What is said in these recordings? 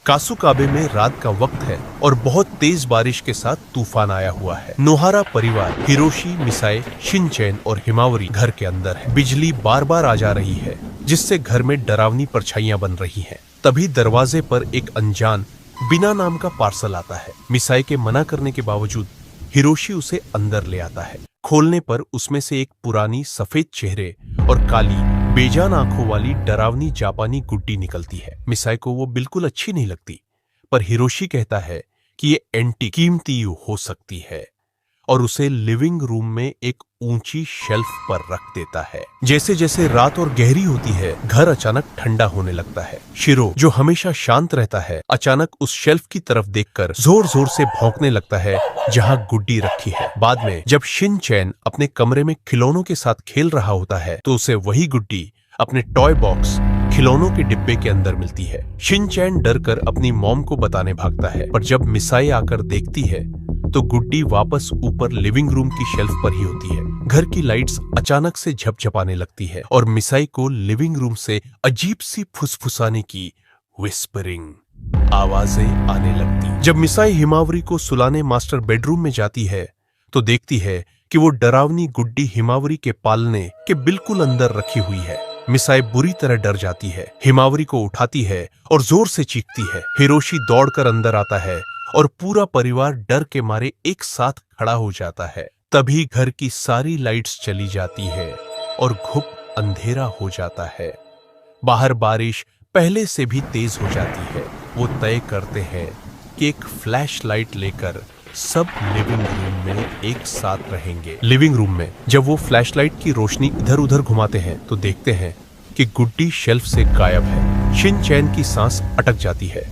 कासुकाबे में रात का वक्त है और बहुत तेज बारिश के साथ तूफान आया हुआ है। नोहारा परिवार हिरोशी, मिसाए, शिनचैन और हिमावरी घर के अंदर है। बिजली बार बार आ जा रही है जिससे घर में डरावनी परछाइयां बन रही हैं। तभी दरवाजे पर एक अनजान बिना नाम का पार्सल आता है। मिसाए के मना करने के बावजूद हिरोशी उसे अंदर ले आता है। खोलने पर उसमें से एक पुरानी सफेद चेहरे और काली बेजान आंखों वाली डरावनी जापानी गुड्डी निकलती है। मिसाए को वो बिल्कुल अच्छी नहीं लगती, पर हिरोशी कहता है कि ये एंटी कीमती हो सकती है और उसे लिविंग रूम में एक ऊंची शेल्फ पर रख देता है। जैसे जैसे रात और गहरी होती है, घर अचानक ठंडा होने लगता है। शिरो, जो हमेशा शांत रहता है, अचानक उस शेल्फ की तरफ देखकर जोर जोर से भौंकने लगता है जहां गुड्डी रखी है। बाद में जब शिनचैन अपने कमरे में खिलौनों के साथ खेल रहा होता है तो उसे वही गुड्डी अपने टॉय बॉक्स खिलौनों के डिब्बे के अंदर मिलती है। शिनचैन डर कर अपनी मॉम को बताने भागता है, पर जब मिसाए आकर देखती है तो गुड्डी वापस ऊपर लिविंग रूम की शेल्फ पर ही होती है। घर की लाइट्स अचानक से झपझपाने लगती है और मिसाई को लिविंग रूम से अजीब सी फुसफुसाने की विस्परिंग आवाजें आने लगती। जब मिसाई हिमावरी को सुलाने मास्टर बेडरूम में जाती है तो देखती है कि वो डरावनी गुड्डी हिमावरी के पालने के बिल्कुल अंदर रखी हुई है। मिसाई बुरी तरह डर जाती है, हिमावरी को उठाती है और जोर से चीखती है। हिरोशी दौड़कर अंदर आता है और पूरा परिवार डर के मारे एक साथ खड़ा हो जाता है। तभी घर की सारी लाइट्स चली जाती है और घुप अंधेरा हो जाता है। बाहर बारिश पहले से भी तेज हो जाती है। वो तय करते हैं कि एक फ्लैश लाइट लेकर सब लिविंग रूम में एक साथ रहेंगे। लिविंग रूम में जब वो फ्लैश लाइट की रोशनी इधर उधर घुमाते हैं तो देखते हैं कि गुड्डी शेल्फ से गायब है। शिनचैन की सांस अटक जाती है।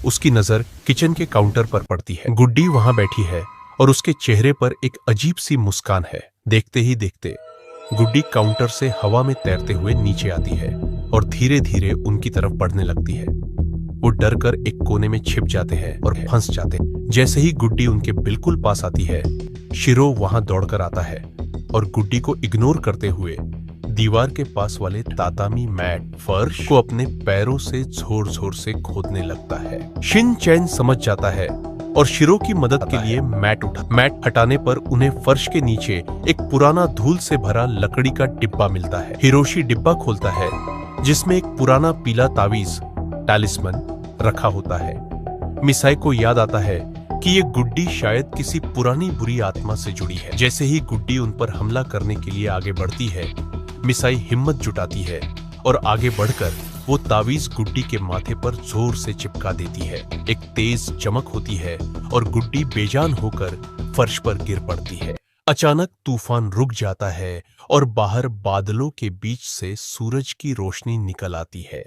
उसकी नजर किचन के काउंटर पर पड़ती है। गुड्डी वहां बैठी है और उसके चेहरे पर एक अजीब सी मुस्कान है। देखते ही देखते गुड्डी काउंटर से हवा में तैरते हुए नीचे आती है और धीरे धीरे उनकी तरफ बढ़ने लगती है। वो डर कर एक कोने में छिप जाते हैं और फंस जाते हैं। जैसे ही गुड्डी उनके बिल्कुल पास आती है, शिरो वहां दौड़कर आता है और गुड्डी को इग्नोर करते हुए दीवार के पास वाले तातामी मैट फर्श को अपने पैरों से जोर जोर से खोदने लगता है। शिनचैन समझ जाता है और शिरो की मदद के लिए मैट हटाने पर उन्हें फर्श के नीचे एक पुराना धूल से भरा लकड़ी का डिब्बा मिलता है। हिरोशी डिब्बा खोलता है जिसमें एक पुराना पीला तावीज टैलिस्मन रखा होता है। मिसाई को याद आता है कि ये गुड्डी शायद किसी पुरानी बुरी आत्मा से जुड़ी है। जैसे ही गुड्डी उन पर हमला करने के लिए आगे बढ़ती है, मिसाई हिम्मत जुटाती है और आगे बढ़कर वो तावीज गुड्डी के माथे पर जोर से चिपका देती है। एक तेज चमक होती है और गुड्डी बेजान होकर फर्श पर गिर पड़ती है। अचानक तूफान रुक जाता है और बाहर बादलों के बीच से सूरज की रोशनी निकल आती है।